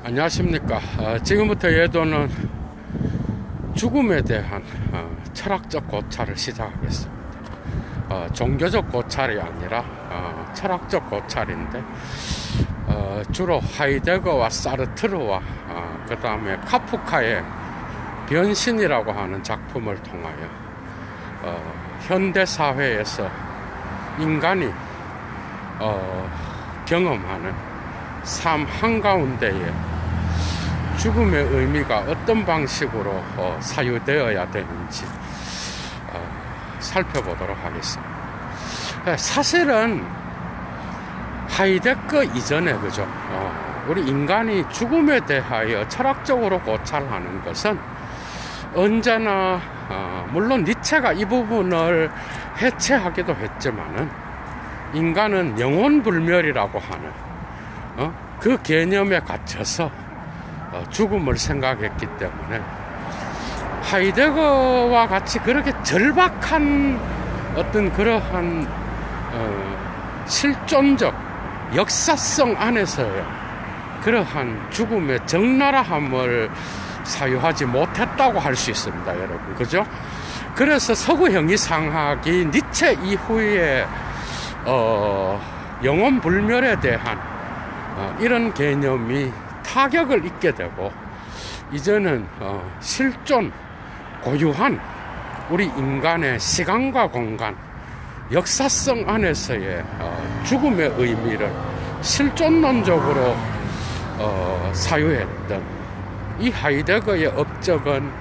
안녕하십니까. 지금부터 예도는 죽음에 대한 철학적 고찰을 시작하겠습니다. 종교적 고찰이 아니라 철학적 고찰인데, 주로 하이데거와 사르트르와 그 다음에 카프카의 변신이라고 하는 작품을 통하여 현대사회에서 인간이 경험하는 삶 한가운데에 죽음의 의미가 어떤 방식으로 사유되어야 되는지 살펴보도록 하겠습니다. 사실은 하이데거 이전에 그죠? 우리 인간이 죽음에 대하여 철학적으로 고찰하는 것은 언제나 물론 니체가 이 부분을 해체하기도 했지만은 인간은 영혼불멸이라고 하는 그 개념에 갇혀서 죽음을 생각했기 때문에 하이데거와 같이 그렇게 절박한 어떤 그러한 실존적 역사성 안에서의 그러한 죽음의 적나라함을 사유하지 못했다고 할 수 있습니다, 여러분. 그죠? 그래서 서구 형이상학이 니체 이후에 영혼불멸에 대한 이런 개념이 타격을 입게 되고, 이제는 실존 고유한 우리 인간의 시간과 공간, 역사성 안에서의 죽음의 의미를 실존론적으로 사유했던 이 하이데거의 업적은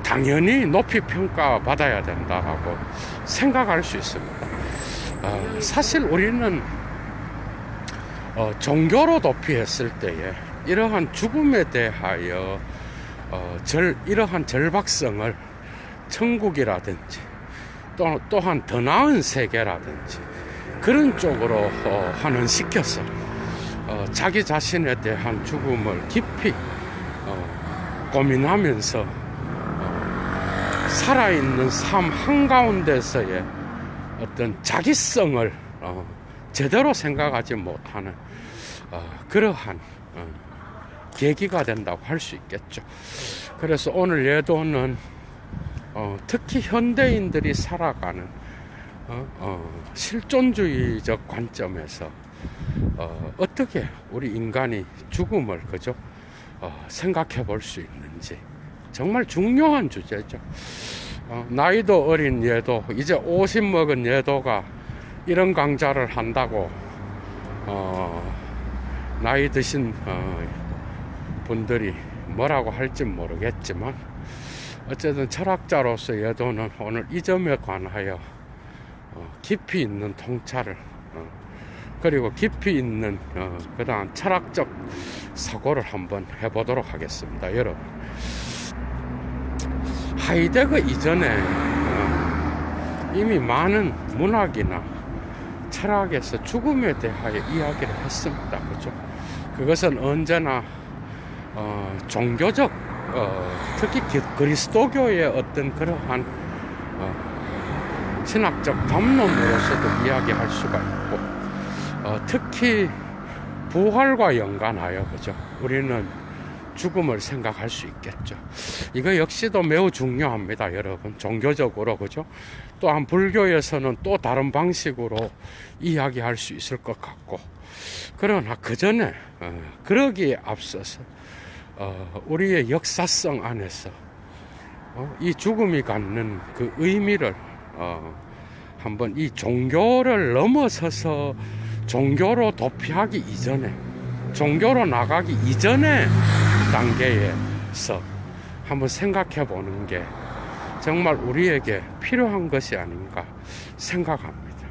당연히 높이 평가받아야 된다라고 생각할 수 있습니다. 사실 우리는 종교로 도피했을 때에 이러한 죽음에 대하여 이러한 절박성을 천국이라든지 또한 더 나은 세계라든지 그런 쪽으로 환원시켜서 자기 자신에 대한 죽음을 깊이 고민하면서 살아있는 삶 한가운데서의 어떤 자기성을 제대로 생각하지 못하는 그러한 계기가 된다고 할 수 있겠죠. 그래서 오늘 예도는 특히 현대인들이 살아가는 실존주의적 관점에서 어떻게 우리 인간이 죽음을 그죠 생각해 볼 수 있는지 정말 중요한 주제죠. 나이도 어린 예도, 이제 50 먹은 예도가 이런 강좌를 한다고 나이 드신 분들이 뭐라고 할지 모르겠지만, 어쨌든 철학자로서 예도는 오늘 이 점에 관하여 깊이 있는 통찰을 그리고 깊이 있는 그 다음 철학적 사고를 한번 해보도록 하겠습니다. 여러분, 하이데거 이전에 이미 많은 문학이나 철학에서 죽음에 대하여 이야기를 했습니다. 그죠? 그것은 언제나 종교적 특히 그리스도교의 어떤 그러한 신학적 담론으로서도 이야기할 수가 있고, 특히 부활과 연관하여 그죠? 우리는 죽음을 생각할 수 있겠죠. 이거 역시도 매우 중요합니다, 여러분. 종교적으로 그죠? 또한 불교에서는 또 다른 방식으로 이야기할 수 있을 것 같고, 그러나 그 전에 그러기에 앞서서 우리의 역사성 안에서 이 죽음이 갖는 그 의미를 한번 이 종교를 넘어서서 종교로 도피하기 이전에, 종교로 나가기 이전의 단계에서 한번 생각해 보는 게 정말 우리에게 필요한 것이 아닌가 생각합니다.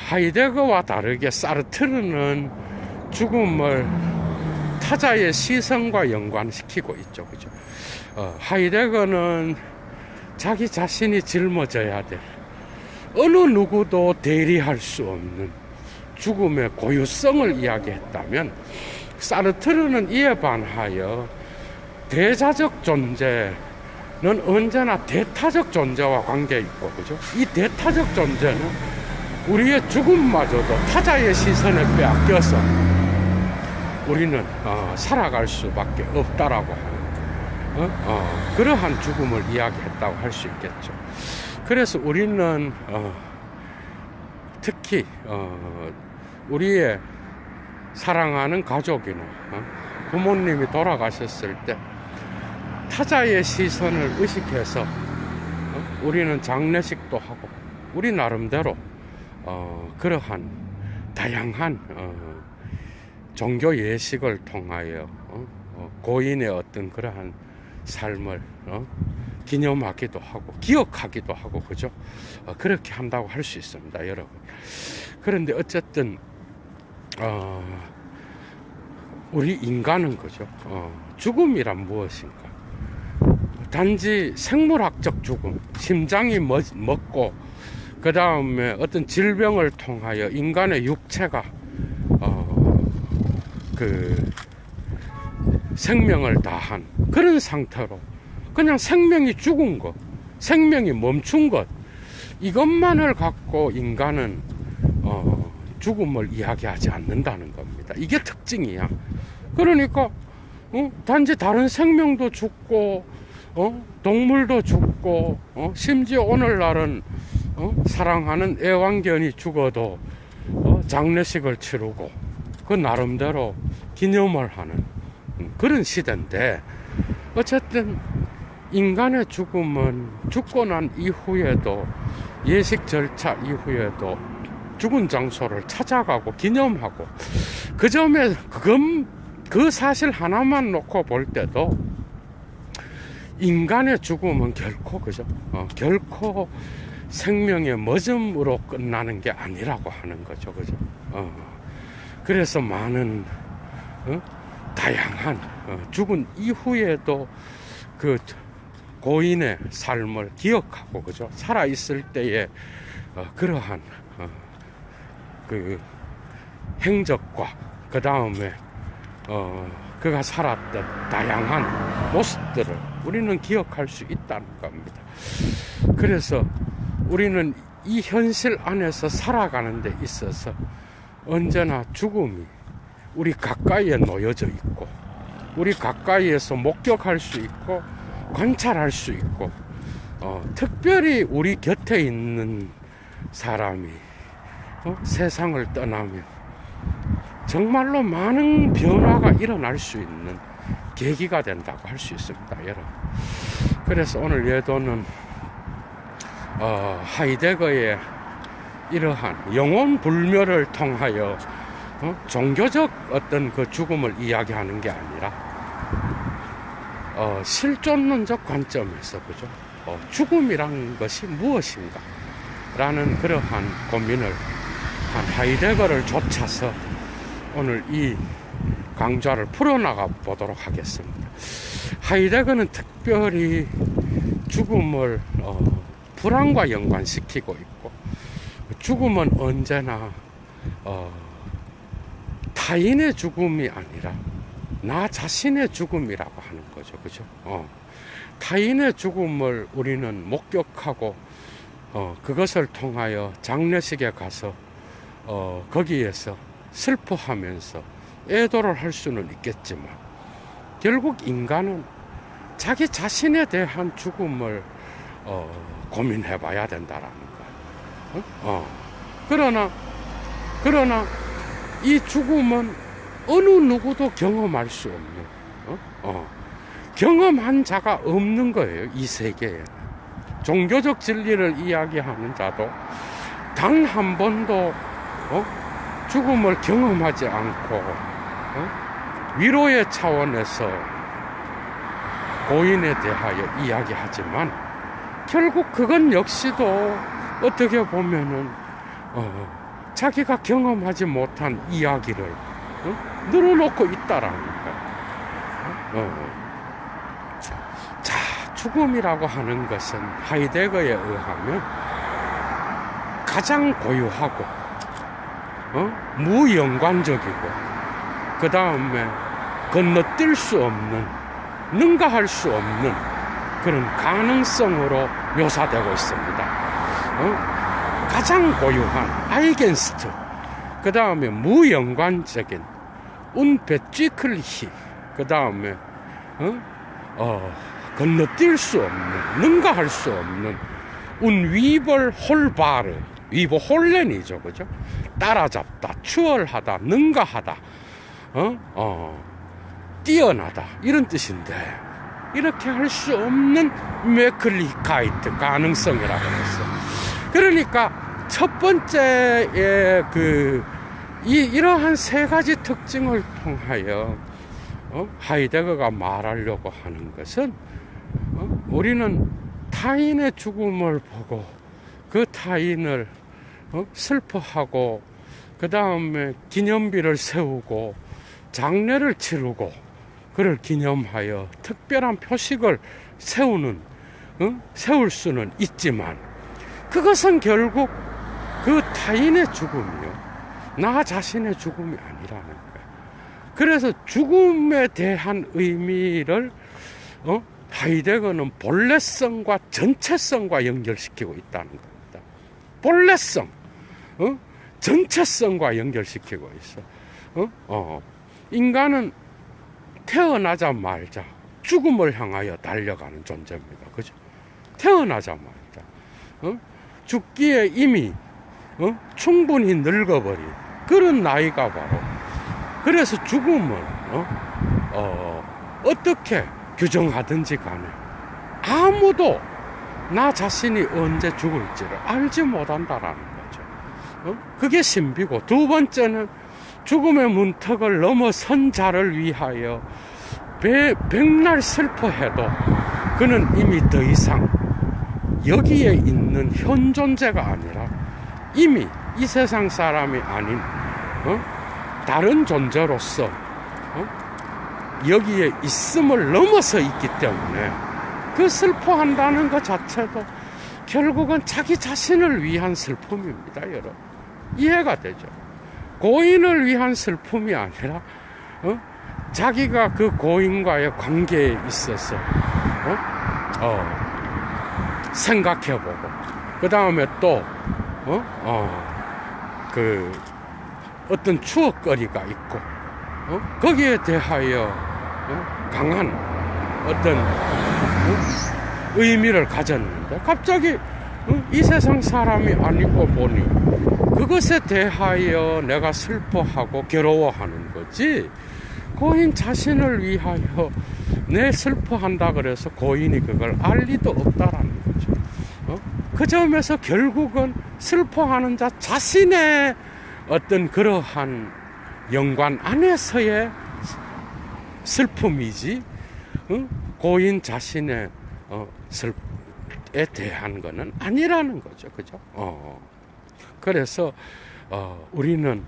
하이데거와 다르게 사르트르는 죽음을 타자의 시선과 연관시키고 있죠. 그죠? 하이데거는 자기 자신이 짊어져야 될 어느 누구도 대리할 수 없는 죽음의 고유성을 이야기했다면, 사르트르는 이에 반하여 대자적 존재는 언제나 대타적 존재와 관계 있고, 그죠? 이 대타적 존재는 우리의 죽음마저도 타자의 시선에 빼앗겨서 우리는 살아갈 수밖에 없다라고 하는 그러한 죽음을 이야기했다고 할 수 있겠죠. 그래서 우리는 특히 우리의 사랑하는 가족이나 부모님이 돌아가셨을 때 타자의 시선을 의식해서 우리는 장례식도 하고 우리 나름대로 그러한 다양한 종교 예식을 통하여 고인의 어떤 그러한 삶을 기념하기도 하고 기억하기도 하고 그죠? 그렇게 한다고 할 수 있습니다, 여러분. 그런데 어쨌든 우리 인간은 그죠? 죽음이란 무엇인가? 단지 생물학적 죽음, 심장이 멎고 그 다음에 어떤 질병을 통하여 인간의 육체가 그 생명을 다한 그런 상태로 그냥 생명이 죽은 것, 생명이 멈춘 것, 이것만을 갖고 인간은 죽음을 이야기하지 않는다는 겁니다. 이게 특징이야. 그러니까 단지 다른 생명도 죽고 동물도 죽고 심지어 오늘날은 사랑하는 애완견이 죽어도 장례식을 치르고 그 나름대로 기념을 하는 그런 시대인데, 어쨌든 인간의 죽음은 죽고 난 이후에도 예식 절차 이후에도 죽은 장소를 찾아가고 기념하고, 그 점에 그 사실 하나만 놓고 볼 때도 인간의 죽음은 결코 그죠? 결코 생명의 멎음으로 끝나는 게 아니라고 하는 거죠, 그죠? 그래서 많은 다양한 죽은 이후에도 그 고인의 삶을 기억하고 그죠? 살아 있을 때의 그러한 그 행적과 그 다음에 그가 살았던 다양한 모습들을 우리는 기억할 수 있다는 겁니다. 그래서 우리는 이 현실 안에서 살아가는 데 있어서 언제나 죽음이 우리 가까이에 놓여져 있고 우리 가까이에서 목격할 수 있고 관찰할 수 있고 특별히 우리 곁에 있는 사람이 세상을 떠나면 정말로 많은 변화가 일어날 수 있는 계기가 된다고 할 수 있습니다, 여러분. 그래서 오늘 예도는 하이데거의 이러한 영혼 불멸을 통하여 종교적 어떤 그 죽음을 이야기하는 게 아니라 실존론적 관점에서 그죠? 죽음이란 것이 무엇인가? 라는 그러한 고민을 한 하이데거를 좇아서 오늘 이 강좌를 풀어나가 보도록 하겠습니다. 하이데거는 특별히 죽음을 불안과 연관시키고 있고, 죽음은 언제나 타인의 죽음이 아니라 나 자신의 죽음이라고 하는 거죠, 그죠? 타인의 죽음을 우리는 목격하고 그것을 통하여 장례식에 가서 거기에서 슬퍼하면서 애도를 할 수는 있겠지만 결국 인간은 자기 자신에 대한 죽음을 고민해 봐야 된다라는 거예요. 그러나 이 죽음은 어느 누구도 경험할 수 없는 경험한 자가 없는 거예요, 이 세계에는. 종교적 진리를 이야기하는 자도 단 한 번도 죽음을 경험하지 않고 위로의 차원에서 고인에 대하여 이야기하지만 결국 그건 역시도 어떻게 보면은 자기가 경험하지 못한 이야기를 늘어놓고 있다라는 거예요. 자, 죽음이라고 하는 것은 하이데거에 의하면 가장 고유하고 무연관적이고 그 다음에 건너뛸 수 없는, 능가할 수 없는 그런 가능성으로 묘사되고 있습니다. 가장 고유한 아이겐스트, 그 다음에 무연관적인 운배쥐클 힘, 그 다음에 건너뛸 수 없는, 능가할 수 없는 운위벌 홀바르, 위보 홀렌이죠, 그죠? 따라잡다, 추월하다, 능가하다, 뛰어나다, 이런 뜻인데, 이렇게 할 수 없는 메클리카이트, 가능성이라고 했어. 그러니까 첫 번째의 이러한 세 가지 특징을 통하여 하이데거가 말하려고 하는 것은 우리는 타인의 죽음을 보고 그 타인을 슬퍼하고 그 다음에 기념비를 세우고 장례를 치르고 그를 기념하여 특별한 표식을 세울 수는 있지만 그것은 결국 그 타인의 죽음이요, 나 자신의 죽음이 아니라는 거야. 그래서 죽음에 대한 의미를 하이데거는 본래성과 전체성과 연결시키고 있다는 겁니다. 본래성, 전체성과 연결시키고 있어. 인간은 태어나자마자 죽음을 향하여 달려가는 존재입니다. 그죠? 태어나자마자 죽기에 이미 충분히 늙어버린 그런 나이가 바로, 그래서 죽음을 어떻게 규정하든지 간에 아무도 나 자신이 언제 죽을지를 알지 못한다라는 거죠. 그게 신비고, 두 번째는 죽음의 문턱을 넘어선 자를 위하여 백날 슬퍼해도 그는 이미 더 이상 여기에 있는 현 존재가 아니라 이미 이 세상 사람이 아닌 다른 존재로서 여기에 있음을 넘어서 있기 때문에 그 슬퍼한다는 것 자체도 결국은 자기 자신을 위한 슬픔입니다, 여러분. 이해가 되죠? 고인을 위한 슬픔이 아니라 자기가 그 고인과의 관계에 있어서 생각해보고 그 다음에 또 어떤 추억거리가 있고 거기에 대하여 강한 어떤 의미를 가졌는데 갑자기 이 세상 사람이 아니고 보니 그것에 대하여 내가 슬퍼하고 괴로워하는 거지, 고인 자신을 위하여 내 슬퍼한다 그래서 고인이 그걸 알 리도 없다라는 거죠. 그 점에서 결국은 슬퍼하는 자 자신의 어떤 그러한 연관 안에서의 슬픔이지 고인 자신의 슬픔에 대한 거는 아니라는 거죠. 그죠? 그래서 우리는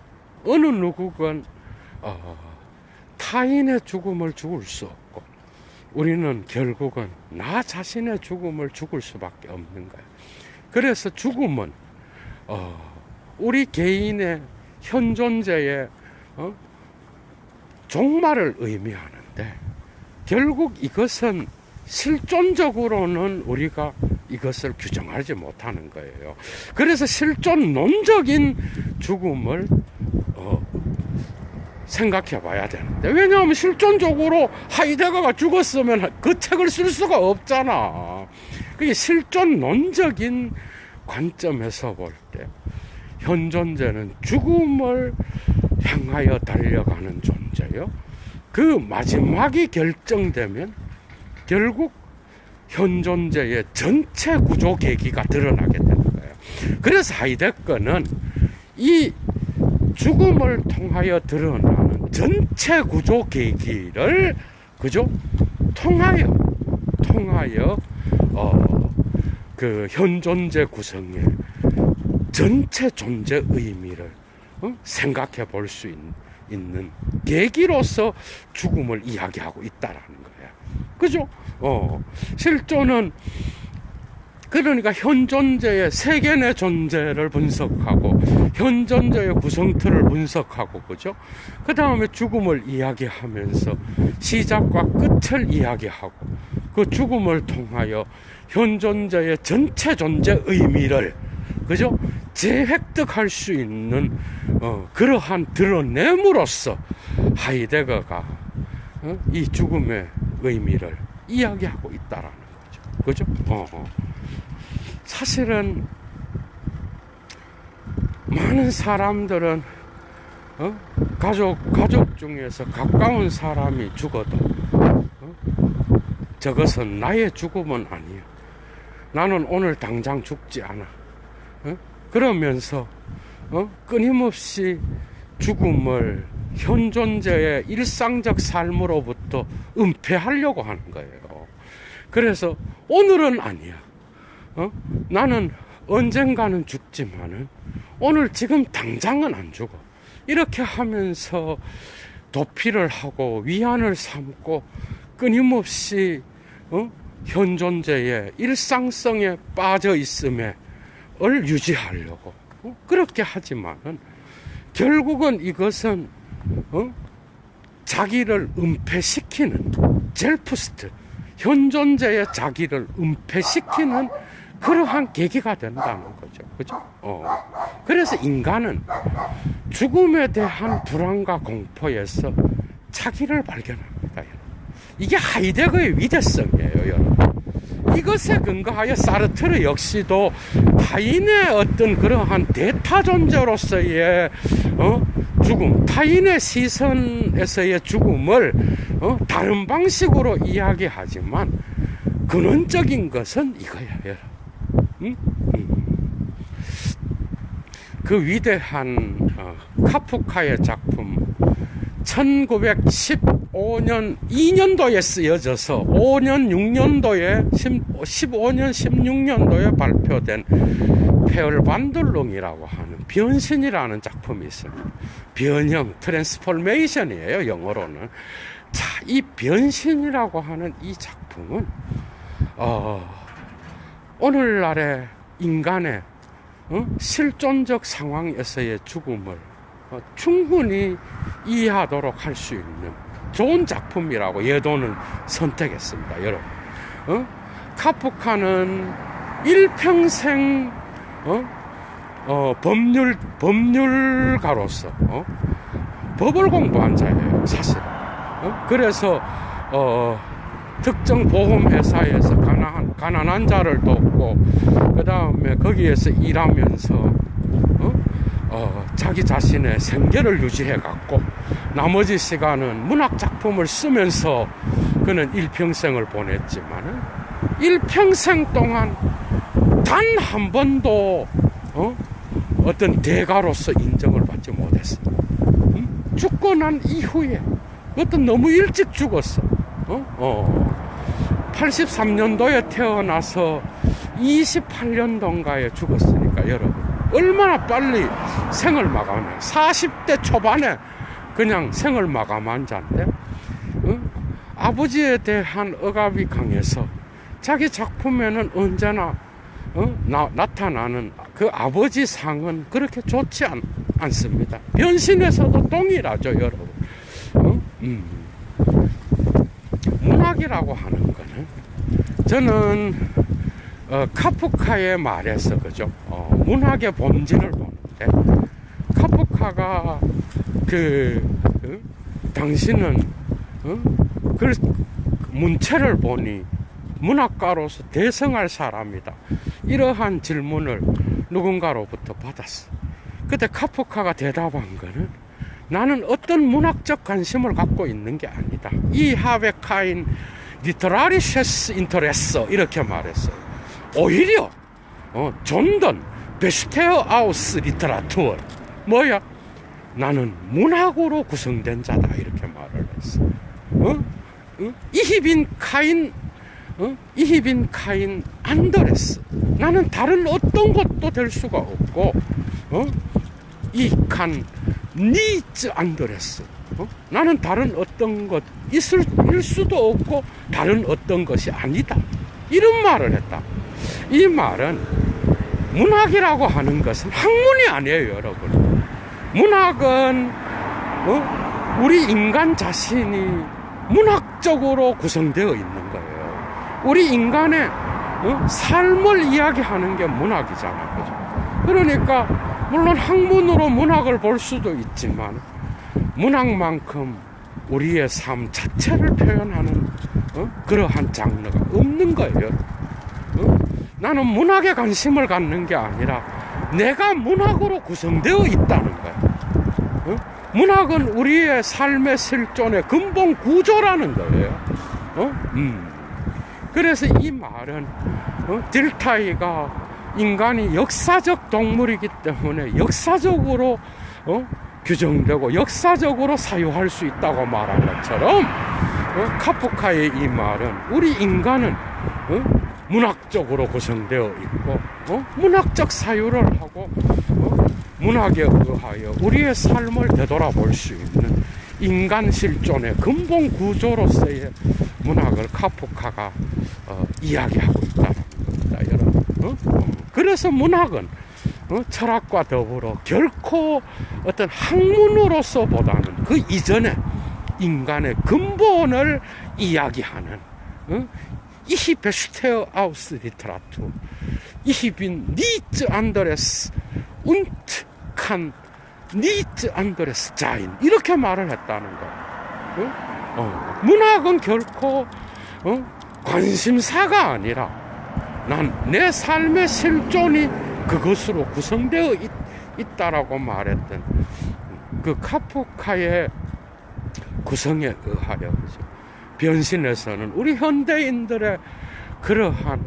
어느 누구건 타인의 죽음을 죽을 수 없고 우리는 결국은 나 자신의 죽음을 죽을 수밖에 없는 거예요. 그래서 죽음은 우리 개인의 현 존재의 종말을 의미하는데 결국 이것은 실존적으로는 우리가 이것을 규정하지 못하는 거예요. 그래서 실존론적인 죽음을 생각해 봐야 되는데, 왜냐하면 실존적으로 하이데거가 죽었으면 그 책을 쓸 수가 없잖아. 그게 실존론적인 관점에서 볼 때 현 존재는 죽음을 향하여 달려가는 존재요. 그 마지막이 결정되면 결국 현 존재의 전체 구조 계기가 드러나게 되는 거예요. 그래서 하이데거는 이 죽음을 통하여 드러나는 전체 구조 계기를 그죠? 통하여 그 현 존재 구성의 전체 존재 의미를 생각해 볼 수 있는 계기로서 죽음을 이야기하고 있다라는 거예요. 그죠? 실존은 그러니까 현 존재의 세계의 존재를 분석하고 현 존재의 구성틀을 분석하고 그죠? 그 다음에 죽음을 이야기하면서 시작과 끝을 이야기하고 그 죽음을 통하여 현 존재의 전체 존재 의미를 그죠? 재획득할 수 있는 그러한 드러냄으로써 하이데거가 이 죽음의 의미를 이야기하고 있다라는 거죠. 그죠? 사실은 많은 사람들은 가족 중에서 가까운 사람이 죽어도 저것은 나의 죽음은 아니야. 나는 오늘 당장 죽지 않아. 그러면서 끊임없이 죽음을 현존자의 일상적 삶으로부터 은폐하려고 하는 거예요. 그래서 오늘은 아니야. 나는 언젠가는 죽지만은 오늘 지금 당장은 안 죽어. 이렇게 하면서 도피를 하고 위안을 삼고 끊임없이 현존자의 일상성에 빠져 있음을 유지하려고 그렇게 하지만은 결국은 이것은 자기를 은폐시키는 젤프스트, 현존자의 자기를 은폐시키는 그러한 계기가 된다는 거죠. 그죠? 그래서 인간은 죽음에 대한 불안과 공포에서 자기를 발견합니다. 이게 하이데거의 위대성이에요, 여러분. 이것에 근거하여 사르트르 역시도 타인의 어떤 그러한 대타 존재로서의 죽음, 타인의 시선에서의 죽음을 다른 방식으로 이야기하지만 근원적인 것은 이거야, 여러분. 그 위대한 카프카의 작품 1915년 2년도에 쓰여져서 5년 6년도에 15년 16년도에 발표된 페얼반들롱이라고 하는 변신이라는 작품이 있습니다. 변형, 트랜스포메이션이에요, 영어로는. 자, 이 변신이라고 하는 이 작품은 오늘날의 인간의 실존적 상황에서의 죽음을 충분히 이해하도록 할 수 있는 좋은 작품이라고 예도는 선택했습니다, 여러분. 카프카는 일평생 법률가로서 법을 공부한 자예요, 사실. 그래서 특정 보험회사에서 가난한 자를 돕고 그 다음에 거기에서 일하면서 자기 자신의 생계를 유지해 갔고 나머지 시간은 문학 작품을 쓰면서 그는 일평생을 보냈지만은 일평생 동안 단 한 번도 어떤 대가로서 인정을 받지 못했어. 죽고 난 이후에 그것도 너무 일찍 죽었어. 83년도에 태어나서 28년도인가에 죽었으니까 여러분 얼마나 빨리 생을 마감해. 40대 초반에 그냥 생을 마감한 자인데 아버지에 대한 억압이 강해서 자기 작품에는 언제나 나타나는 그 아버지 상은 그렇게 좋지 않습니다. 변신에서도 동일하죠, 여러분. 문학이라고 하는 거는 저는 카프카의 말에서 그죠, 문학의 본질을 보는데 카프카가 당신은 그 문체를 보니 문학가로서 대성할 사람이다, 이러한 질문을 누군가로부터 받았어. 그때 카프카가 대답한 거는 나는 어떤 문학적 관심을 갖고 있는 게 아니다. 이 하베카인 리터라리셰스 인터레서 이렇게 말했어요. 오히려 존던 베슈테어 아우스 리터라투어 뭐야? 나는 문학으로 구성된 자다, 이렇게 말을 했어. 이히빈 카인 안드레스, 나는 다른 어떤 것도 될 수가 없고 이칸 니츠 안드레스, 나는 다른 어떤 것 일 수도 없고 다른 어떤 것이 아니다, 이런 말을 했다. 이 말은 문학이라고 하는 것은 학문이 아니에요, 여러분. 문학은 우리 인간 자신이 문학적으로 구성되어 있는 거예요. 우리 인간의 삶을 이야기하는 게 문학이잖아요, 그죠? 그러니까 물론 학문으로 문학을 볼 수도 있지만 문학만큼 우리의 삶 자체를 표현하는 그러한 장르가 없는 거예요. 나는 문학에 관심을 갖는 게 아니라 내가 문학으로 구성되어 있다는 거예요. 문학은 우리의 삶의 실존의 근본 구조라는 거예요. 그래서 이 말은 딜타이가 인간이 역사적 동물이기 때문에 역사적으로 규정되고 역사적으로 사유할 수 있다고 말한 것처럼 카프카의 이 말은 우리 인간은 문학적으로 구성되어 있고 문학적 사유를 하고 문학에 의하여 우리의 삶을 되돌아볼 수 있는 인간 실존의 근본 구조로서의 문학을 카프카가 이야기하고 있다는 겁니다, 여러분. 그래서 문학은 철학과 더불어 결코 어떤 학문으로서보다는 그 이전에 인간의 근본을 이야기하는 Ich bestehe aus Literatur. Ich bin nicht anderes und kann nicht anderes sein. 이렇게 말을 했다는 거예요. 문학은 결코 관심사가 아니라 난 내 삶의 실존이 그것으로 구성되어 있다라고 말했던 그 카프카의 구성에 의하여 변신에서는 우리 현대인들의 그러한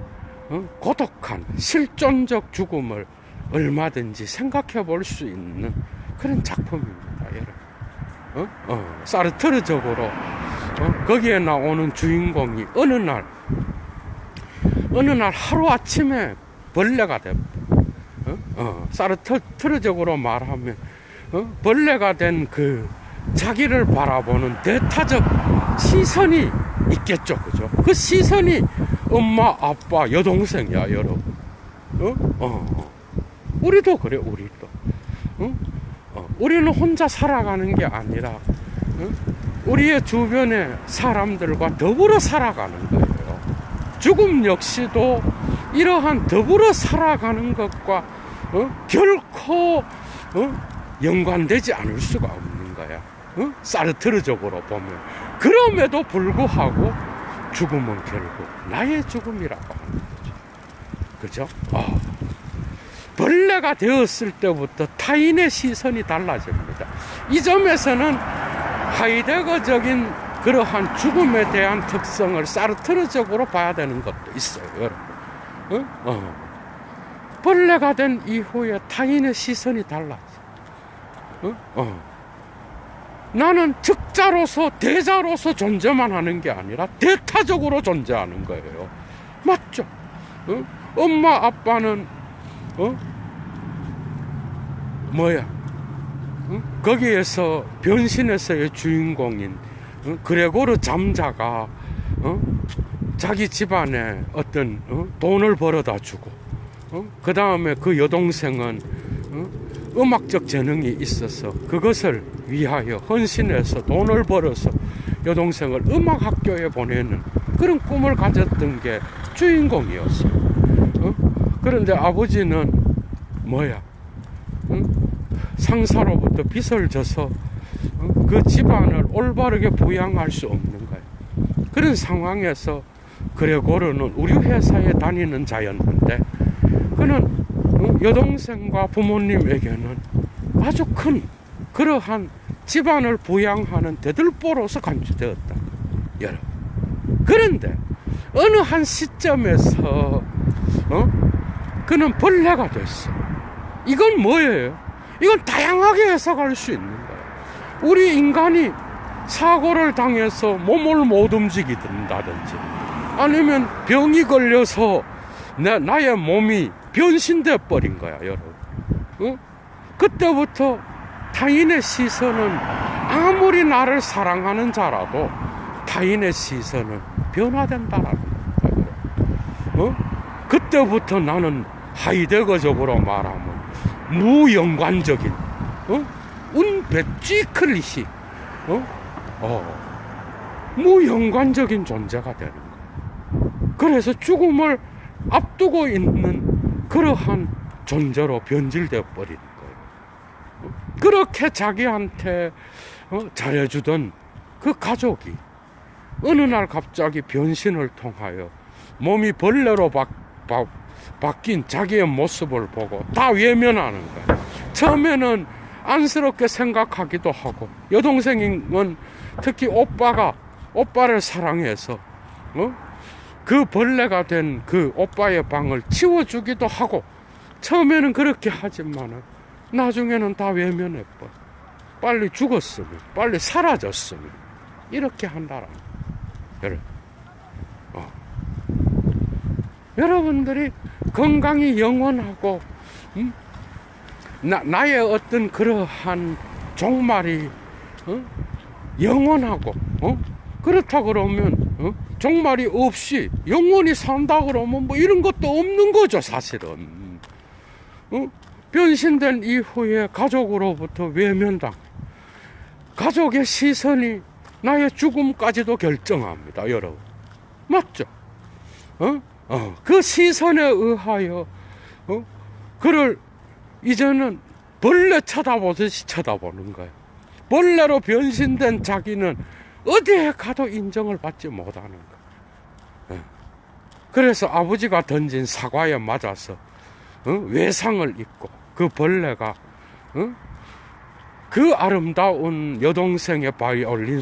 고독한 실존적 죽음을 얼마든지 생각해 볼 수 있는 그런 작품입니다, 여러분. 사르트르적으로 거기에 나오는 주인공이 어느 날 하루아침에 벌레가 됩니다. 사르트르적으로 말하면 벌레가 된 그 자기를 바라보는 대타적 시선이 있겠죠, 그죠? 그 시선이 엄마, 아빠, 여동생이야, 여러분. 우리도 그래, 우리도. 우리는 혼자 살아가는 게 아니라 우리의 주변의 사람들과 더불어 살아가는 거예요. 죽음 역시도 이러한 더불어 살아가는 것과 결코 연관되지 않을 수가 없는 거야. 사르트르적으로 보면. 그럼에도 불구하고 죽음은 결국 나의 죽음이라고 하는 거죠. 그죠? 벌레가 되었을 때부터 타인의 시선이 달라집니다. 이 점에서는 하이데거적인 그러한 죽음에 대한 특성을 사르트르적으로 봐야 되는 것도 있어요, 여러분. 벌레가 된 이후에 타인의 시선이 달라져. 나는 적자로서 대자로서 존재만 하는 게 아니라 대타적으로 존재하는 거예요. 맞죠? 엄마 아빠는 거기에서 변신에서의 주인공인 그레고르 잠자가 자기 집안에 어떤 돈을 벌어다 주고 그 다음에 그 여동생은 음악적 재능이 있어서 그것을 위하여 헌신해서 돈을 벌어서 여동생을 음악학교에 보내는 그런 꿈을 가졌던 게 주인공이었어요. 그런데 아버지는 상사로부터 빚을 져서 그 집안을 올바르게 부양할 수 없는 거예요. 그런 상황에서 그레고르는 우리 회사에 다니는 자였는데 그는 여동생과 부모님에게는 아주 큰 그러한 집안을 부양하는 대들보로서 간주되었다, 여러분. 그런데 어느 한 시점에서 그는 벌레가 됐어. 이건 뭐예요? 이건 다양하게 해석할 수 있는 거예요. 우리 인간이 사고를 당해서 몸을 못 움직이든다든지 아니면 병이 걸려서 나의 몸이 변신돼 버린 거야, 여러분. 그때부터 타인의 시선은 아무리 나를 사랑하는 자라도 타인의 시선은 변화된다라는 거야. 그때부터 나는 하이데거적으로 말하면 무연관적인 운베찌클리시 무연관적인 존재가 되는 거야. 그래서 죽음을 앞두고 있는 그러한 존재로 변질되어 버리는 거예요. 그렇게 자기한테 잘해주던 그 가족이 어느 날 갑자기 변신을 통하여 몸이 벌레로 바뀐 자기의 모습을 보고 다 외면하는 거예요. 처음에는 안쓰럽게 생각하기도 하고, 여동생은 특히 오빠를 사랑해서 그 벌레가 된 그 오빠의 방을 치워주기도 하고, 처음에는 그렇게 하지만 나중에는 다 외면해버려. 빨리 죽었으면, 빨리 사라졌으면, 이렇게 한다라는 거예요. 여러분들이 건강이 영원하고 나의 어떤 그러한 종말이 영원하고 그렇다 그러면 종말이 없이 영원히 산다 그러면 뭐 이런 것도 없는 거죠, 사실은. 변신된 이후에 가족으로부터 외면당, 가족의 시선이 나의 죽음까지도 결정합니다, 여러분. 맞죠? 그 시선에 의하여 그를 이제는 벌레 쳐다보듯이 쳐다보는 거예요. 벌레로 변신된 자기는 어디에 가도 인정을 받지 못하는 거예요. 그래서 아버지가 던진 사과에 맞아서 외상을 입고, 그 벌레가 그 아름다운 여동생의 바이올린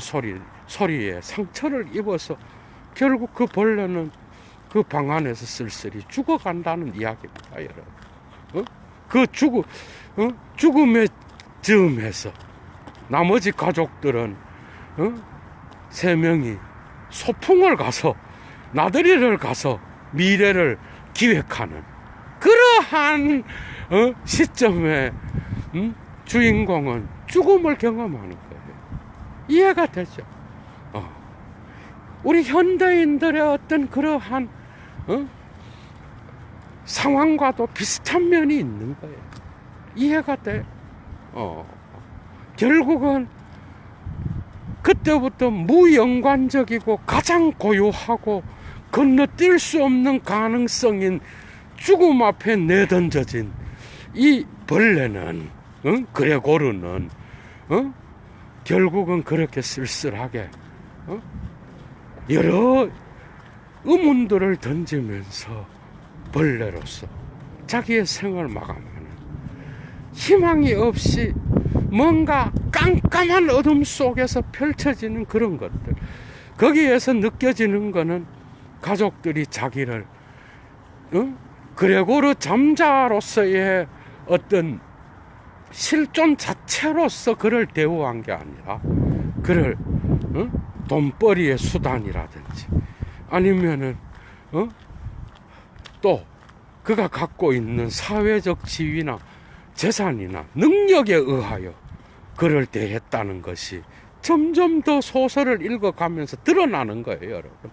소리에 상처를 입어서 결국 그 벌레는 그 방 안에서 쓸쓸히 죽어간다는 이야기입니다, 여러분. 그 죽음의 즈음에서 나머지 가족들은 3명이 소풍을 가서, 나들이를 가서 미래를 기획하는 그러한 시점에 주인공은 죽음을 경험하는 거예요. 이해가 되죠? 우리 현대인들의 어떤 그러한 상황과도 비슷한 면이 있는 거예요. 이해가 돼? 결국은 그때부터 무연관적이고 가장 고요하고 건너뛸 수 없는 가능성인 죽음 앞에 내던져진 이 벌레는, 그레고르는 결국은 그렇게 쓸쓸하게 여러 의문들을 던지면서 벌레로서 자기의 생을 마감하는, 희망이 없이 뭔가 깜깜한 어둠 속에서 펼쳐지는 그런 것들, 거기에서 느껴지는 거는 가족들이 자기를 그레고르 잠자로서의 어떤 실존 자체로서 그를 대우한 게 아니라 그를 돈벌이의 수단이라든지 아니면은 또 그가 갖고 있는 사회적 지위나 재산이나 능력에 의하여 그를 대했다는 것이 점점 더 소설을 읽어가면서 드러나는 거예요, 여러분.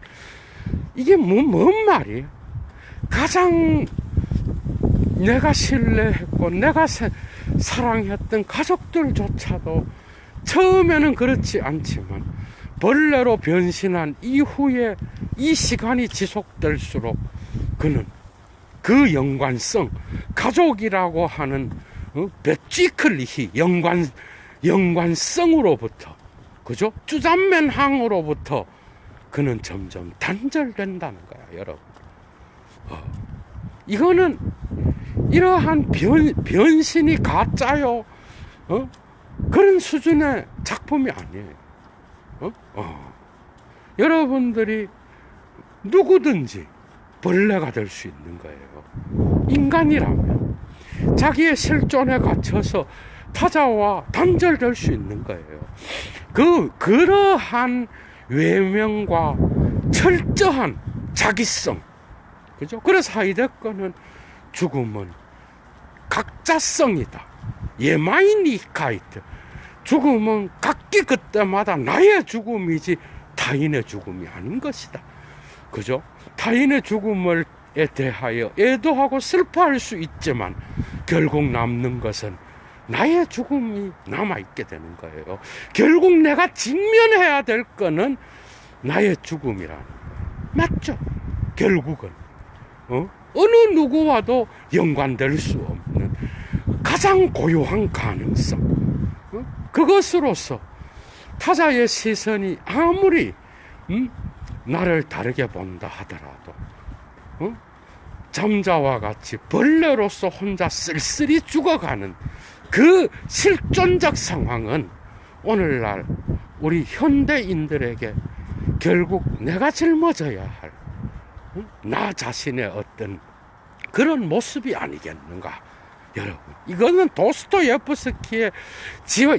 이게 뭔 말이에요? 가장 내가 신뢰했고 내가 사랑했던 가족들조차도 처음에는 그렇지 않지만 벌레로 변신한 이후에 이 시간이 지속될수록 그는 그 연관성, 가족이라고 하는 베쥐클리히 연관성으로부터, 그죠? 쭈잔맨항으로부터 그는 점점 단절된다는 거야, 여러분. 이거는 이러한 변신이 가짜요, 그런 수준의 작품이 아니에요. 여러분들이 누구든지 벌레가 될 수 있는 거예요. 인간이라면 자기의 실존에 갇혀서 타자와 단절될 수 있는 거예요. 그러한 외면과 철저한 자기성, 그죠? 그래서 하이데거는 죽음은 각자성이다. 예마이니카이트. 죽음은 각기 그때마다 나의 죽음이지 타인의 죽음이 아닌 것이다. 그죠? 타인의 죽음에 대하여 애도하고 슬퍼할 수 있지만 결국 남는 것은 나의 죽음이 남아있게 되는 거예요. 결국 내가 직면해야 될 거는 나의 죽음이라는 거예요. 맞죠? 결국은 어느 누구와도 연관될 수 없는 가장 고유한 가능성, 그것으로서 타자의 시선이 아무리 나를 다르게 본다 하더라도 잠자와 같이 벌레로서 혼자 쓸쓸히 죽어가는 그 실존적 상황은 오늘날 우리 현대인들에게 결국 내가 짊어져야 할 나 자신의 어떤 그런 모습이 아니겠는가. 여러분, 이거는 도스토예프스키의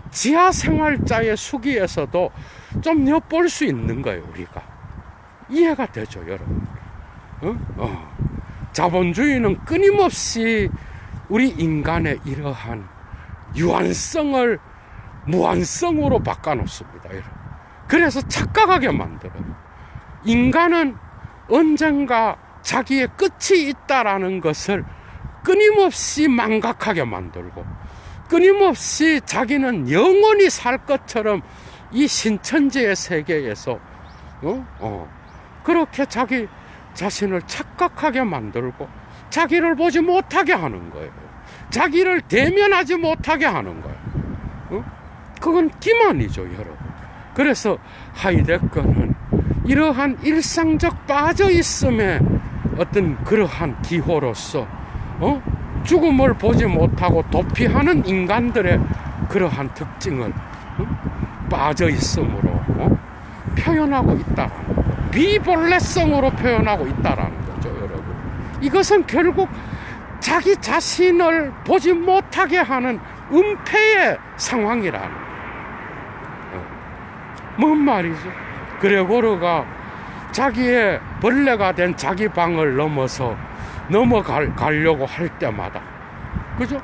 지하생활자의 수기에서도 좀 엿볼 수 있는 거예요. 우리가 이해가 되죠, 여러분. 자본주의는 끊임없이 우리 인간의 이러한 유한성을 무한성으로 바꿔놓습니다, 여러분. 그래서 착각하게 만들어요. 인간은 언젠가 자기의 끝이 있다라는 것을 끊임없이 망각하게 만들고, 끊임없이 자기는 영원히 살 것처럼 이 신천지의 세계에서 그렇게 자기 자신을 착각하게 만들고 자기를 보지 못하게 하는 거예요. 자기를 대면하지 못하게 하는 거예요. 그건 기만이죠, 여러분. 그래서 하이데거는 이러한 일상적 빠져있음의 어떤 그러한 기호로서 죽음을 보지 못하고 도피하는 인간들의 그러한 특징을 빠져있음으로 표현하고 있다라는 거죠. 비본래성으로 표현하고 있다라는 거죠, 여러분. 이것은 결국 자기 자신을 보지 못하게 하는 은폐의 상황이라는 거예요. 뭔 말이죠? 그레고르가 자기의 벌레가 된 자기 방을 넘어가려고 할 때마다, 그죠?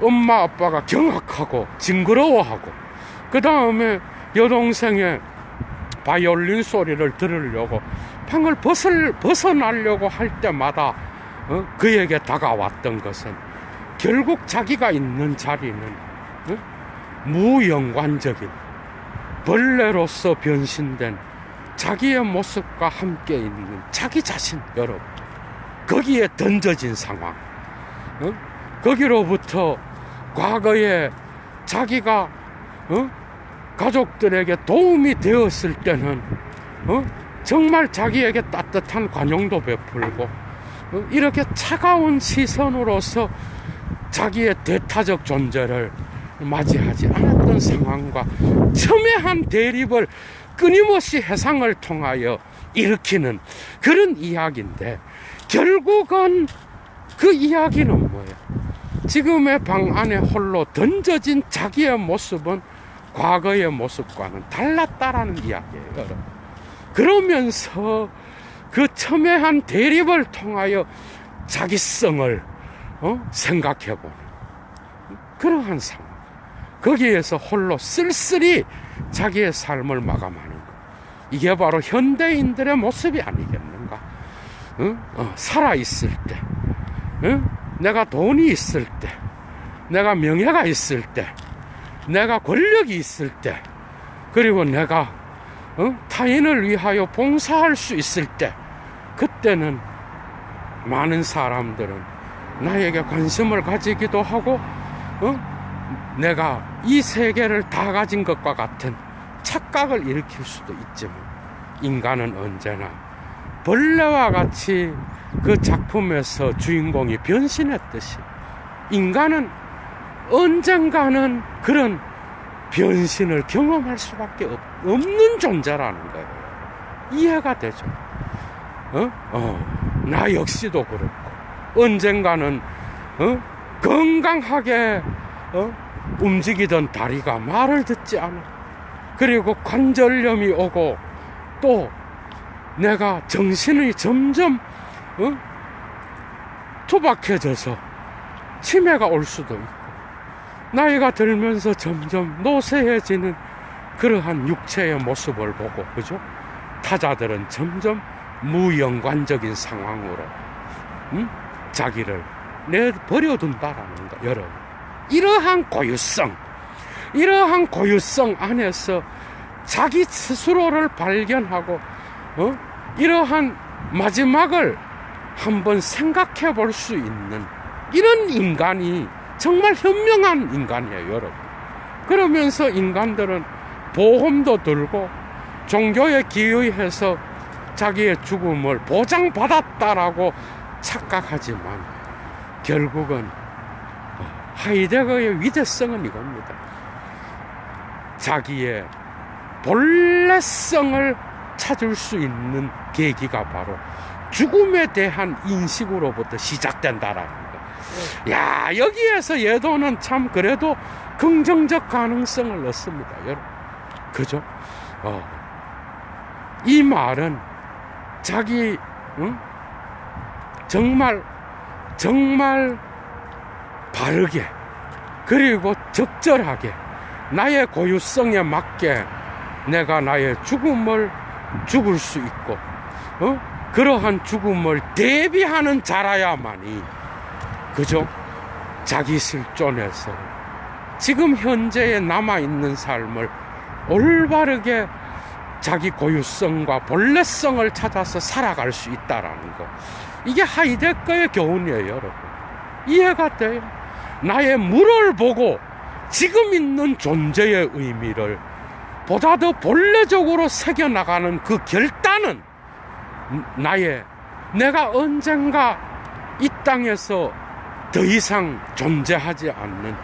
엄마 아빠가 경악하고 징그러워하고, 그 다음에 여동생의 바이올린 소리를 들으려고 방을 벗어나려고 할 때마다 그에게 다가왔던 것은 결국 자기가 있는 자리는 무연관적인 벌레로서 변신된 자기의 모습과 함께 있는 자기 자신, 여러분. 거기에 던져진 상황, 거기로부터 과거에 자기가 가족들에게 도움이 되었을 때는 정말 자기에게 따뜻한 관용도 베풀고 이렇게 차가운 시선으로서 자기의 대타적 존재를 맞이하지 않았던 상황과 첨예한 대립을 끊임없이 해상을 통하여 일으키는 그런 이야기인데, 결국은 그 이야기는 뭐예요? 지금의 방 안에 홀로 던져진 자기의 모습은 과거의 모습과는 달랐다라는 이야기예요, 여러분. 그러면서 그 첨예한 대립을 통하여 자기성을 생각해보는 그러한 상황. 거기에서 홀로 쓸쓸히 자기의 삶을 마감하는 것. 이게 바로 현대인들의 모습이 아니겠는가? 살아있을 때, 내가 돈이 있을 때, 내가 명예가 있을 때, 내가 권력이 있을 때, 그리고 내가 타인을 위하여 봉사할 수 있을 때, 그때는 많은 사람들은 나에게 관심을 가지기도 하고 내가 이 세계를 다 가진 것과 같은 착각을 일으킬 수도 있지만, 인간은 언제나 벌레와 같이 그 작품에서 주인공이 변신했듯이 인간은 언젠가는 그런 변신을 경험할 수밖에 없는 존재라는 거예요. 이해가 되죠? 나 역시도 그렇고, 언젠가는 건강하게 움직이던 다리가 말을 듣지 않아. 그리고 관절염이 오고, 또 내가 정신이 점점 투박해져서 치매가 올 수도 있고, 나이가 들면서 점점 노쇠해지는 그러한 육체의 모습을 보고, 그죠? 타자들은 점점 무연관적인 상황으로 자기를 내버려둔다라는 거, 여러분. 이러한 고유성 안에서 자기 스스로를 발견하고 이러한 마지막을 한번 생각해 볼 수 있는 이런 인간이 정말 현명한 인간이에요, 여러분. 그러면서 인간들은 보험도 들고 종교에 기의해서 자기의 죽음을 보장받았다라고 착각하지만 결국은 하이데거의 위대성은 이겁니다. 자기의 본래성을 찾을 수 있는 계기가 바로 죽음에 대한 인식으로부터 시작된다라는 거. 야, 여기에서 예도는 참 그래도 긍정적 가능성을 얻습니다, 여러분. 그죠? 이 말은 자기 정말 바르게 그리고 적절하게 나의 고유성에 맞게 내가 나의 죽음을 죽을 수 있고 그러한 죽음을 대비하는 자라야만이 그죠? 자기 실존에서 지금 현재에 남아있는 삶을 올바르게 자기 고유성과 본래성을 찾아서 살아갈 수 있다라는 거. 이게 하이데거의 교훈이에요, 여러분. 이해가 돼요? 나의 물을 보고 지금 있는 존재의 의미를 보다 더 본래적으로 새겨나가는 그 결단은 내가 언젠가 이 땅에서 더 이상 존재하지 않는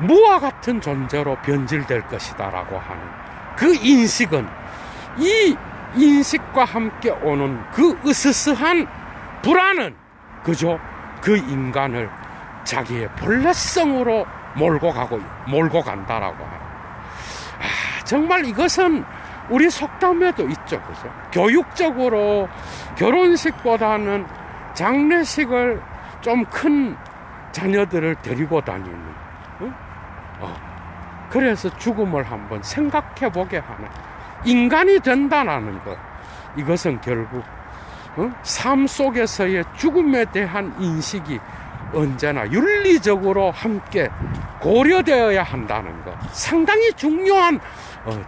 무와 같은 존재로 변질될 것이다라고 하는 그 인식은 이 인식과 함께 오는 그 으스스한 불안은 그죠? 그 인간을 자기의 본래성으로 몰고 간다라고 하는. 정말 이것은 우리 속담에도 있죠, 그죠? 교육적으로 결혼식보다는 장례식을 좀 큰 자녀들을 데리고 다니는, 그래서 죽음을 한번 생각해 보게 하는 인간이 된다는 것. 이것은 결국 삶 속에서의 죽음에 대한 인식이 언제나 윤리적으로 함께 고려되어야 한다는 것. 상당히 중요한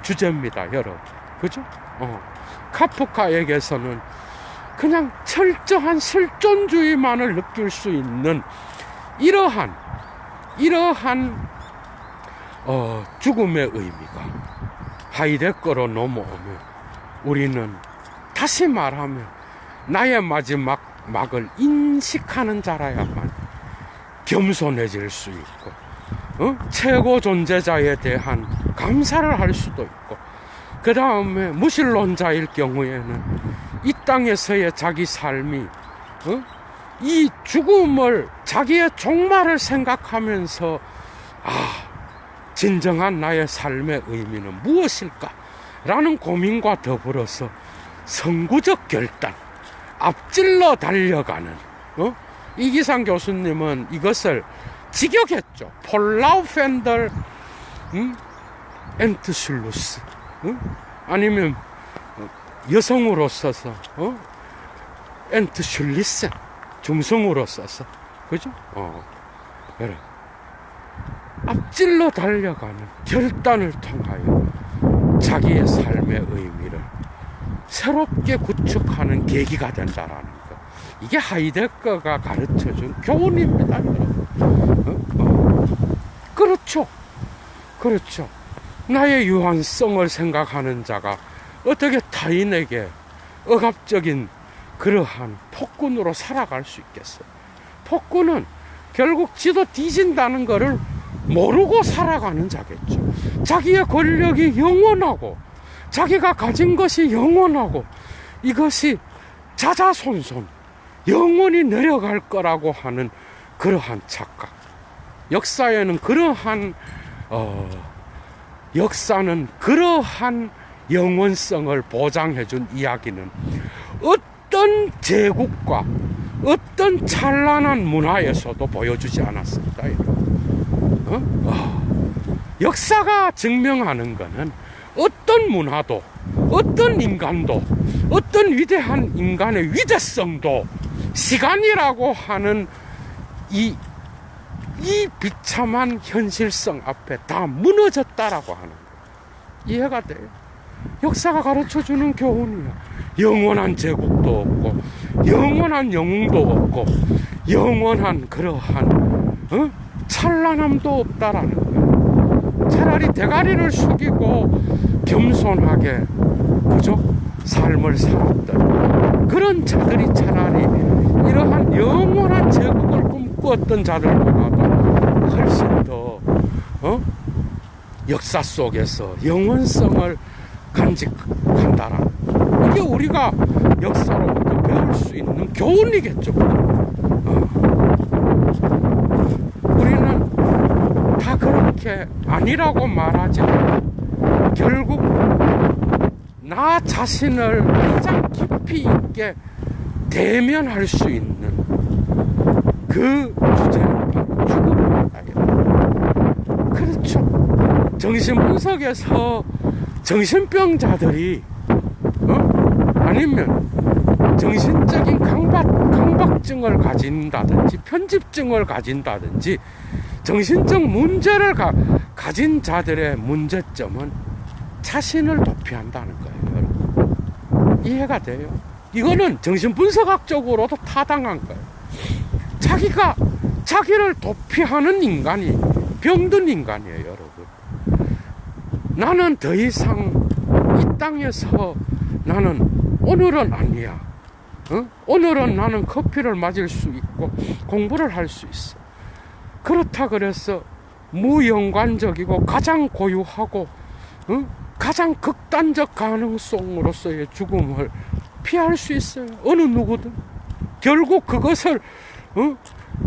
주제입니다, 여러분. 그죠? 카프카에게서는 그냥 철저한 실존주의만을 느낄 수 있는 이러한 죽음의 의미가 하이데거로 넘어오면 우리는 다시 말하면 나의 마지막을 인식하는 자라야만 겸손해질 수 있고 최고 존재자에 대한 감사를 할 수도 있고 그 다음에 무신론자일 경우에는 이 땅에서의 자기 삶이 이 죽음을 자기의 종말을 생각하면서 진정한 나의 삶의 의미는 무엇일까? 라는 고민과 더불어서 선구적 결단, 앞질러 달려가는 이기상 교수님은 이것을 직역했죠. 폴라우펜더 엔트슐루스 아니면 여성으로 써서 엔트슐리센 중성으로 써서 그죠? 그래. 앞질러 달려가는 결단을 통하여 자기의 삶의 의미를 새롭게 구축하는 계기가 된다라는 것. 이게 하이데거가 가르쳐준 교훈입니다, 여러분. 그렇죠. 나의 유한성을 생각하는 자가 어떻게 타인에게 억압적인 그러한 폭군으로 살아갈 수 있겠어요? 폭군은 결국 지도 뒤진다는 것을 모르고 살아가는 자겠죠. 자기의 권력이 영원하고 자기가 가진 것이 영원하고 이것이 자자손손 영원히 내려갈 거라고 하는 그러한 착각. 역사는 그러한 영원성을 보장해준 이야기는 어떤 제국과 어떤 찬란한 문화에서도 보여주지 않았습니다. 역사가 증명하는 것은 어떤 문화도 어떤 인간도 어떤 위대한 인간의 위대성도 시간이라고 하는 이 비참한 현실성 앞에 다 무너졌다라고 하는 거. 이해가 돼요? 역사가 가르쳐주는 교훈이야. 영원한 제국도 없고 영원한 영웅도 없고 영원한 그러한 찬란함도 없다라는 거예요. 차라리 대가리를 숙이고 겸손하게 그죠? 삶을 살았던 그런 자들이 차라리 이러한 영원한 제국을 꿈꾸었던 자들보다도 훨씬 더 역사 속에서 영원성을 간직한다라는 이게 우리가 역사로부터 배울 수 있는 교훈이겠죠. 우리는 다 그렇게 아니라고 말하지만 결국 나 자신을 가장 깊이 있게 대면할 수 있는 그 주제는 바로 죽음입니다. 그렇죠. 정신분석에서 정신병자들이 아니면 정신적인 강박증을 가진다든지 편집증을 가진다든지 정신적 문제를 가진 자들의 문제점은 자신을 도피한다는 거예요. 여러분. 이해가 돼요? 이거는 정신분석학적으로도 타당한 거예요. 자기가 자기를 도피하는 인간이 병든 인간이에요, 여러분. 나는 더 이상 이 땅에서 나는 오늘은 아니야. 오늘은 나는 커피를 마실 수 있고 공부를 할 수 있어. 그렇다 그래서 무연관적이고 가장 고유하고 가장 극단적 가능성으로서의 죽음을 피할 수 있어요. 어느 누구든. 결국 그것을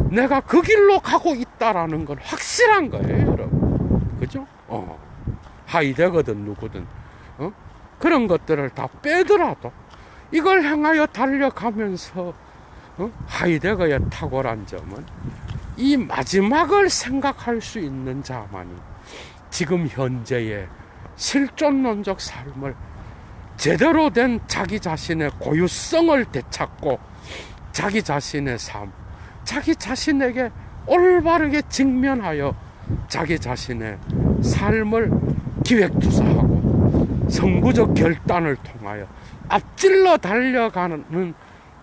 내가 그 길로 가고 있다라는 건 확실한 거예요, 여러분. 그죠? 하이되거든 누구든. 그런 것들을 다 빼더라도 이걸 향하여 달려가면서 하이데거의 탁월한 점은 이 마지막을 생각할 수 있는 자만이 지금 현재의 실존론적 삶을 제대로 된 자기 자신의 고유성을 되찾고 자기 자신의 삶, 자기 자신에게 올바르게 직면하여 자기 자신의 삶을 기획투사하고 성구적 결단을 통하여 앞질러 달려가는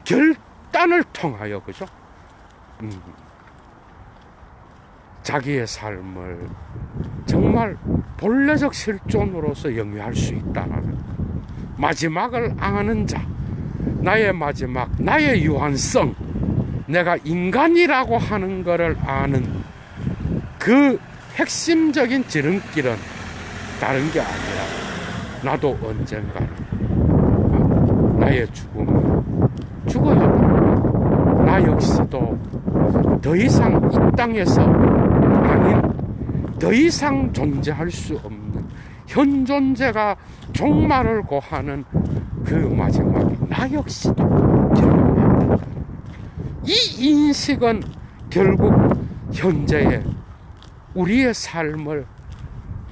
결단을 통하여 그죠? 자기의 삶을 정말 본래적 실존으로서 영위할 수 있다는 것. 마지막을 아는 자, 나의 마지막, 나의 유한성, 내가 인간이라고 하는 것을 아는 그 핵심적인 지름길은 다른 게 아니라 나도 언젠가는 나의 죽음을 죽어야 한다. 나 역시도 더 이상 이 땅에서 아닌 더 이상 존재할 수 없는 현존재가 종말을 고하는 그 마지막에 나 역시도 경험해야 된다. 이 인식은 결국 현재의 우리의 삶을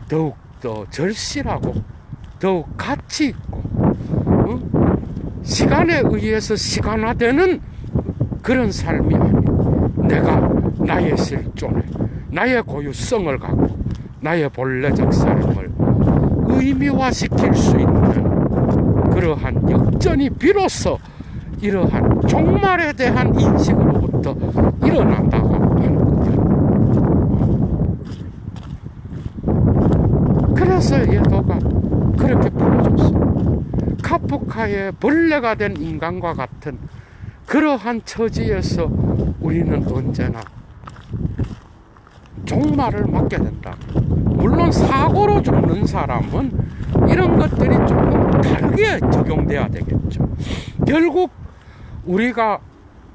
더욱더 절실하고 더욱 가치 있고 시간에 의해서 시간화되는 그런 삶이 아니고 내가 나의 실존에 나의 고유성을 갖고 나의 본래적 삶을 의미화시킬 수 있는 그러한 역전이 비로소 이러한 종말에 대한 인식으로부터 일어난다고 하는 거죠. 그래서 예도가 그렇게 불러줬어요. 카프카의 벌레가 된 인간과 같은 그러한 처지에서 우리는 언제나 종말을 맞게 된다. 물론 사고로 죽는 사람은 이런 것들이 조금 다르게 적용돼야 되겠죠. 결국 우리가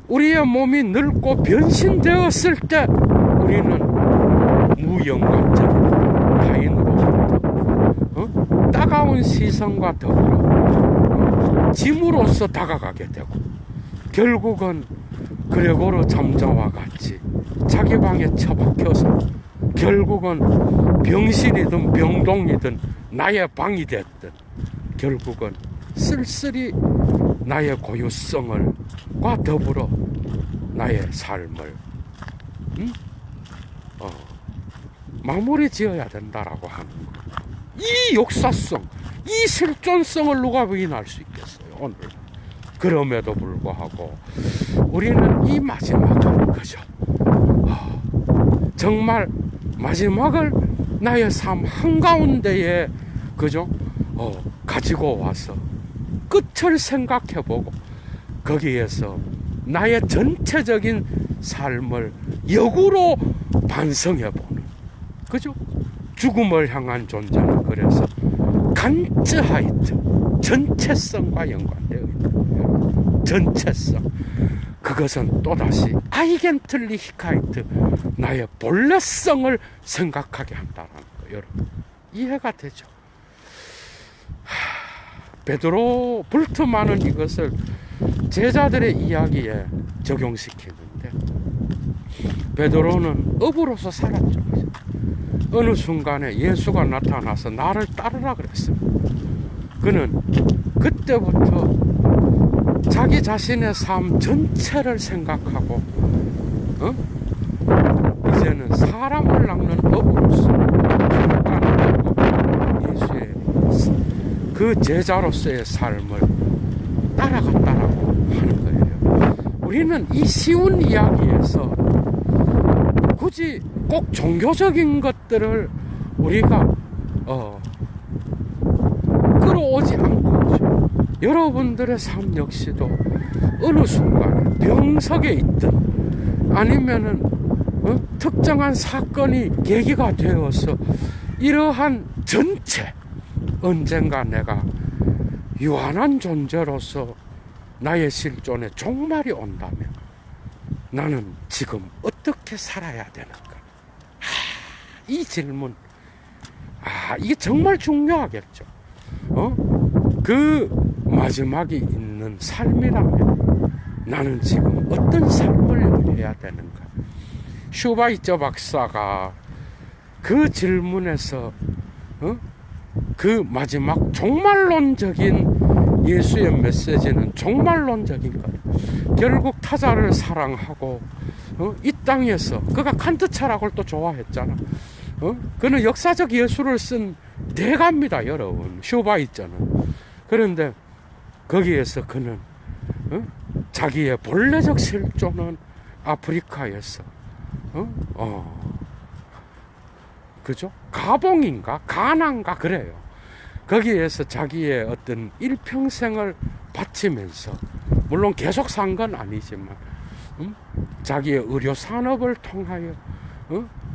우리의 몸이 늙고 변신되었을 때 우리는 무연관적인 타인으로부터 따가운 시선과 더불어 짐으로서 다가가게 되고 결국은 그레고르 잠자와 같이 자기 방에 처박혀서 결국은 병실이든 병동이든 나의 방이 됐든 결국은 쓸쓸히 나의 고유성과 더불어 나의 삶을 마무리 지어야 된다라고 하는 거. 이 역사성, 이 실존성을 누가 부인할 수 있겠어요, 오늘. 그럼에도 불구하고 우리는 이 마지막을 그죠? 정말 마지막을 나의 삶 한가운데에 그죠? 가지고 와서 끝을 생각해보고 거기에서 나의 전체적인 삶을 역으로 반성해보는 그죠? 죽음을 향한 존재는 그래서 간츠하이트 전체성과 연관되어 있다. 전체성. 그것은 또다시 아이겐틀리히카이트 나의 본래성을 생각하게 한다는 거 여러분 이해가 되죠? 베드로 불트만은 이것을 제자들의 이야기에 적용시키는데 베드로는 업으로서 살았죠. 어느 순간에 예수가 나타나서 나를 따르라 그랬습니다. 그는 그때부터 자기 자신의 삶 전체를 생각하고 이제는 사람을 낚는 업으로서 예수의 그 제자로서의 삶을 따라갔다라고 하는 거예요. 우리는 이 쉬운 이야기에서 굳이 꼭 종교적인 것들을 우리가 끌어오지 않고 여러분들의 삶 역시도 어느 순간 병석에 있든 아니면은 특정한 사건이 계기가 되어서 이러한 전체 언젠가 내가 유한한 존재로서 나의 실존에 종말이 온다면 나는 지금 어떻게 살아야 되는가? 이 질문, 이게 정말 중요하겠죠. 그 마지막이 있는 삶이라면 나는 지금 어떤 삶을 해야 되는가? 슈바이처 박사가 그 질문에서 그 마지막 종말론적인 예수의 메시지는 종말론적인 것. 결국 타자를 사랑하고 이 땅에서 그가 칸트 철학을 또 좋아했잖아. 그는 역사적 예술을 쓴 대가입니다, 여러분. 슈바이처는. 그런데 거기에서 그는 자기의 본래적 실존은 아프리카에서 그죠? 가봉인가 가나인가 그래요. 거기에서 자기의 어떤 일평생을 바치면서 물론 계속 산 건 아니지만 자기의 의료 산업을 통하여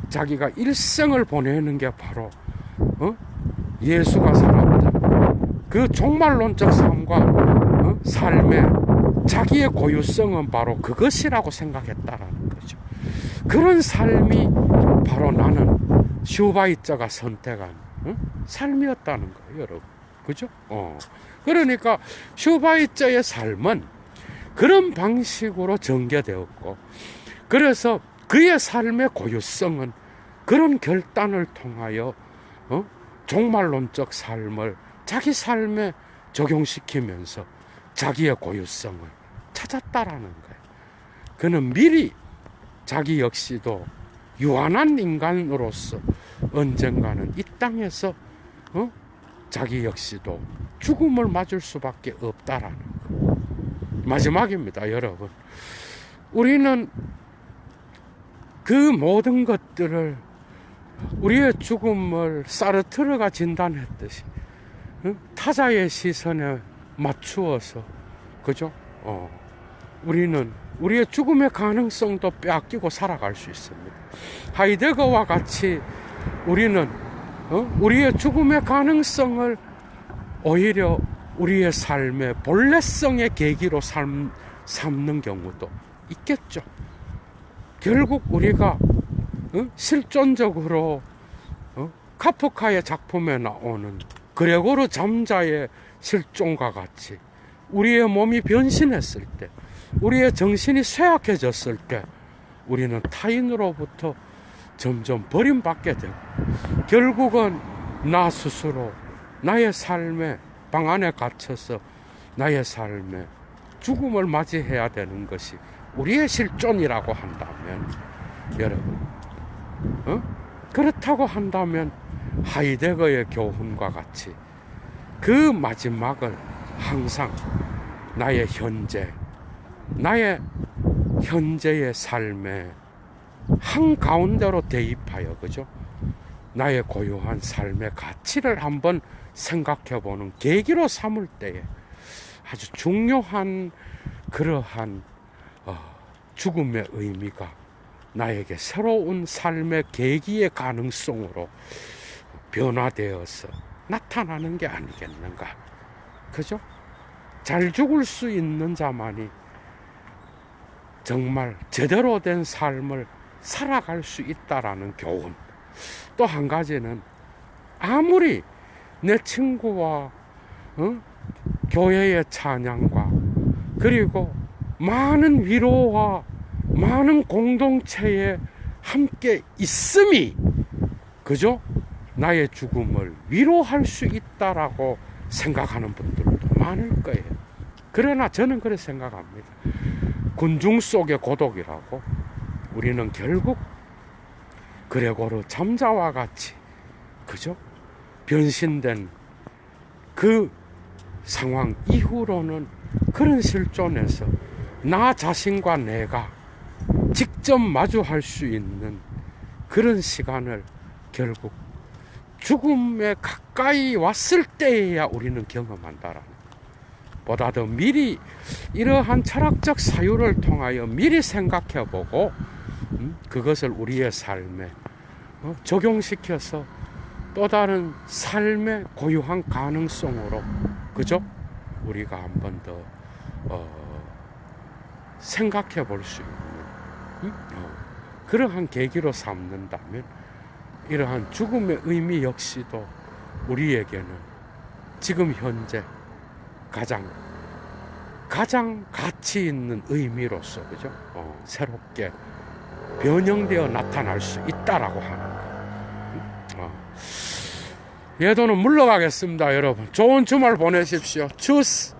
자기가 일생을 보내는 게 바로 예수가 살았던 그 종말론적 삶과 삶의 자기의 고유성은 바로 그것이라고 생각했다라는 거죠. 그런 삶이 바로 나는 슈바이처가 선택한 삶이었다는 거예요, 여러분. 그죠? 그러니까 슈바이처의 삶은 그런 방식으로 전개되었고, 그래서 그의 삶의 고유성은 그런 결단을 통하여 종말론적 삶을 자기 삶에 적용시키면서 자기의 고유성을 찾았다라는 거예요. 그는 미리 자기 역시도 유한한 인간으로서 언젠가는 이 땅에서 자기 역시도 죽음을 맞을 수밖에 없다라는 거. 마지막입니다, 여러분. 우리는 그 모든 것들을 우리의 죽음을 사르트르가 진단했듯이 타자의 시선에 맞추어서 그죠? 우리는 우리의 죽음의 가능성도 빼앗기고 살아갈 수 있습니다. 하이데거와 같이 우리는 우리의 죽음의 가능성을 오히려 우리의 삶의 본래성의 계기로 삼는 경우도 있겠죠. 결국 우리가 실존적으로 카프카의 작품에 나오는 그레고르 잠자의 실존과 같이 우리의 몸이 변신했을 때, 우리의 정신이 쇠약해졌을 때 우리는 타인으로부터 점점 버림받게 되고 결국은 나 스스로 나의 삶의 방 안에 갇혀서 나의 삶에 죽음을 맞이해야 되는 것이 우리의 실존이라고 한다면, 여러분, 그렇다고 한다면 하이데거의 교훈과 같이 그 마지막을 항상 나의 현재, 나의 현재의 삶에 한가운데로 대입하여, 그죠? 나의 고유한 삶의 가치를 한번 생각해보는 계기로 삼을 때에 아주 중요한 그러한 죽음의 의미가 나에게 새로운 삶의 계기의 가능성으로 변화되어서 나타나는 게 아니겠는가. 그죠? 잘 죽을 수 있는 자만이 정말 제대로 된 삶을 살아갈 수 있다라는 교훈. 또 한 가지는 아무리 내 친구와 교회의 찬양과 그리고 많은 위로와 많은 공동체에 함께 있음이, 그죠? 나의 죽음을 위로할 수 있다라고 생각하는 분들도 많을 거예요. 그러나 저는 그렇게 생각합니다. 군중 속의 고독이라고 우리는 결국 그레고르 잠자와 같이, 그죠? 변신된 그 상황 이후로는 그런 실존에서 나 자신과 내가 직접 마주할 수 있는 그런 시간을 결국 죽음에 가까이 왔을 때에야 우리는 경험한다라는, 보다 더 미리 이러한 철학적 사유를 통하여 미리 생각해보고 그것을 우리의 삶에 적용시켜서 또 다른 삶의 고유한 가능성으로, 그죠? 우리가 한 번 더 생각해 볼 수 있는 그러한 계기로 삼는다면 이러한 죽음의 의미 역시도 우리에게는 지금 현재 가장 가치 있는 의미로서, 그죠? 새롭게 변형되어 나타날 수 있다라고 하는 거. 예도는 물러가겠습니다, 여러분. 좋은 주말 보내십시오. 주스.